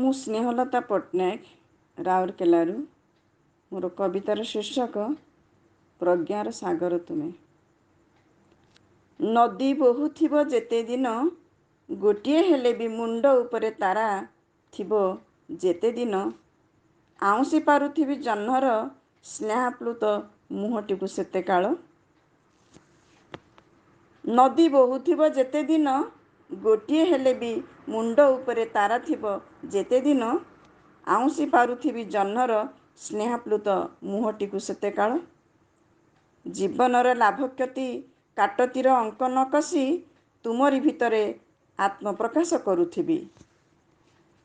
ମୁଁ ସ୍ନେହଲତା ପଟ୍ଟନାୟକ ରାଉରକେଲାରୁ। ମୋର କବିତାର ଶୀର୍ଷକ ପ୍ରଜ୍ଞାର ସାଗର ତୁମେ। ନଦୀ ବହୁଥିବ ଯେତେ ଦିନ, ଗୋଟିଏ ହେଲେ ବି ମୁଣ୍ଡ ଉପରେ ତାରା ଥିବ ଯେତେ ଦିନ, ଆଉଁସି ପାରୁଥିବି ଜହ୍ନର ସ୍ନେହାପ୍ଲୁତ ମୁହଁଟିକୁ ସେତେ କାଳ। ନଦୀ ବହୁଥିବ ଯେତେ ଦିନ, ଗୋଟିଏ ହେଲେ ବି ମୁଣ୍ଡ ଉପରେ ତାରା ଥିବ ଯେତେ ଦିନ, ଆଉଁସି ପାରୁଥିବି ଜହ୍ନର ସ୍ନେହାପ୍ଲୁତ ମୁହଁଟିକୁ ସେତେ କାଳ। ଜୀବନର ଲାଭ କ୍ଷତି କାଟତୀର ଅଙ୍କ ନ କଷି, ତୁମରି ଭିତରେ ଆତ୍ମପ୍ରକାଶ କରୁଥିବି।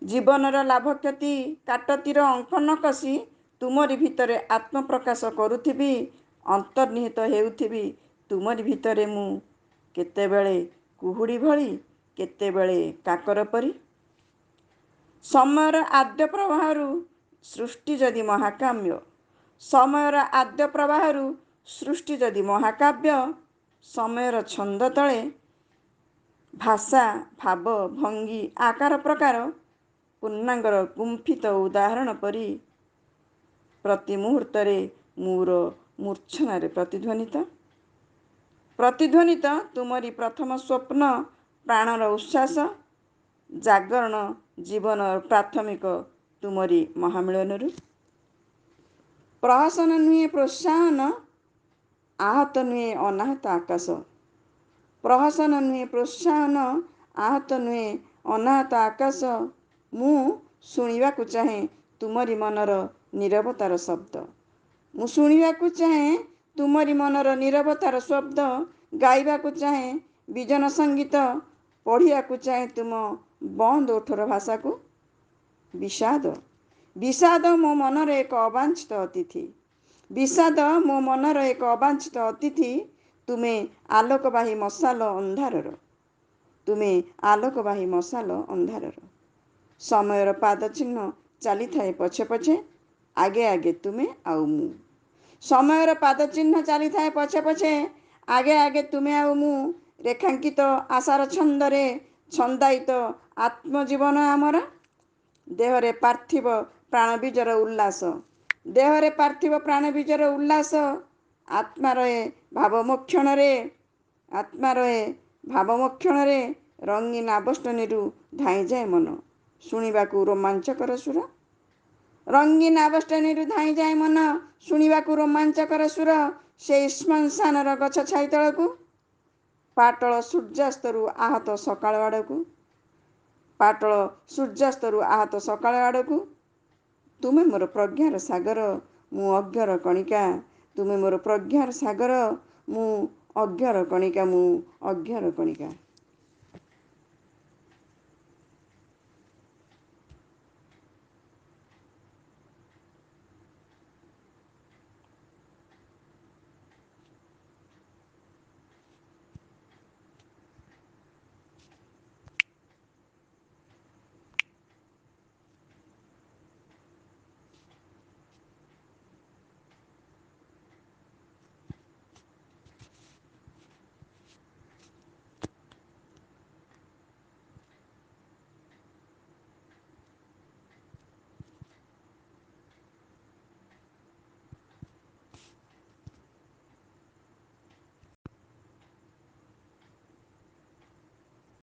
ଜୀବନର ଲାଭ କ୍ଷତି କାଟତୀର ଅଙ୍କ ନ କଷି, ତୁମରି ଭିତରେ ଆତ୍ମପ୍ରକାଶ କରୁଥିବି। ଅନ୍ତର୍ନିହିତ ହେଉଥିବି ତୁମରି ଭିତରେ ମୁଁ, କେତେବେଳେ କୁହୁଡ଼ି ଭଳି, କେତେବେଳେ କାକର ପରି। ସମୟର ଆଦ୍ୟ ପ୍ରବାହରୁ ସୃଷ୍ଟି ଯଦି ମହାକାବ୍ୟ, ସମୟର ଆଦ୍ୟ ପ୍ରବାହରୁ ସୃଷ୍ଟି ଯଦି ମହାକାବ୍ୟ, ସମୟର ଛନ୍ଦ ତଳେ ଭାଷା, ଭାବ, ଭଙ୍ଗୀ, ଆକାର ପ୍ରକାର ପୂର୍ଣ୍ଣାଙ୍ଗର ଗୁମ୍ଫିତ ଉଦାହରଣ ପରି, ପ୍ରତି ମୁହୂର୍ତ୍ତରେ ମୋର ମୂର୍ଚ୍ଛନାରେ ପ୍ରତିଧ୍ୱନିତ ତୁମରି ପ୍ରଥମ ସ୍ୱପ୍ନ, ପ୍ରାଣର ଉଚ୍ଛ୍ୱାସ, ଜାଗରଣ ଜୀବନର ପ୍ରାଥମିକ ତୁମରି ମହାମିଳନରୁ। ପ୍ରହସନ ନୁହେଁ ପ୍ରୋତ୍ସାହନ, ଆହତ ନୁହେଁ ଅନାହତ ଆକାଶ। ପ୍ରହସନ ନୁହେଁ ପ୍ରୋତ୍ସାହନ, ଆହତ ନୁହେଁ ଅନାହତ ଆକାଶ। ମୁଁ ଶୁଣିବାକୁ ଚାହେଁ ତୁମରି ମନର ନୀରବତାର ଶବ୍ଦ। ମୁଁ ଶୁଣିବାକୁ ଚାହେଁ ତୁମରି ମନର ନୀରବତାର ଶବ୍ଦ। ଗାଇବାକୁ ଚାହେଁ ବିଜନ ସଙ୍ଗୀତ, ପଢ଼ିବାକୁ ଚାହେଁ ତୁମ ବନ୍ଦ ଓଠର ଭାଷାକୁ। ବିଷାଦ, ବିଷାଦ ମୋ ମନର ଏକ ଅବାଞ୍ଛିତ ଅତିଥି। ବିଷାଦ ମୋ ମନର ଏକ ଅବାଞ୍ଛିତ ଅତିଥି। ତୁମେ ଆଲୋକବାହୀ ମଶାଲ ଅନ୍ଧାରର, ତୁମେ ଆଲୋକବାହୀ ମଶାଲ ଅନ୍ଧାରର। ସମୟର ପାଦ ଚିହ୍ନ ଚାଲିଥାଏ ପଛେ ପଛେ, ଆଗେ ଆଗେ ତୁମେ ଆଉ ମୁଁ। ସମୟର ପାଦ ଚିହ୍ନ ଚାଲିଥାଏ ପଛେ ପଛେ, ଆଗେ ଆଗେ ତୁମେ ଆଉ ମୁଁ। ରେଖାଙ୍କିତ ଆଶାର ଛନ୍ଦରେ ଛନ୍ଦାୟିତ ଆତ୍ମଜୀବନ ଆମର। ଦେହରେ ପାର୍ଥିବ ପ୍ରାଣବୀଜର ଉଲ୍ଲାସ, ଦେହରେ ପାର୍ଥିବ ପ୍ରାଣବୀଜର ଉଲ୍ଲାସ। ଆତ୍ମା ରହେ ଭାବମୋକ୍ଷଣରେ, ଆତ୍ମା ରହେ ଭାବମୋକ୍ଷଣରେ। ରଙ୍ଗୀନ ଆବେଷ୍ଟନୀରୁ ଧାଇଁଯାଏ ମନ, ଶୁଣିବାକୁ ରୋମାଞ୍ଚକର ସୁର। ରଙ୍ଗୀନ ଆବେଷ୍ଟନୀରୁ ଧାଇଁଯାଏ ମନ, ଶୁଣିବାକୁ ରୋମାଞ୍ଚକର ସୁର। ସେଇ ଶ୍ମଶାନର ଗଛ ଛାଇ ତଳକୁ, ପାଟଳ ସୂର୍ଯ୍ୟାସ୍ତରୁ ଆହତ ସକାଳ ଆଡ଼କୁ, ପାଟଳ ସୂର୍ଯ୍ୟାସ୍ତରୁ ଆହତ ସକାଳ ଆଡ଼କୁ। ତୁମେ ମୋର ପ୍ରଜ୍ଞାର ସାଗର, ମୁଁ ଅଜ୍ଞର କଣିକା। ତୁମେ ମୋର ପ୍ରଜ୍ଞାର ସାଗର, ମୁଁ ଅଜ୍ଞର କଣିକା, ମୁଁ ଅଜ୍ଞର କଣିକା।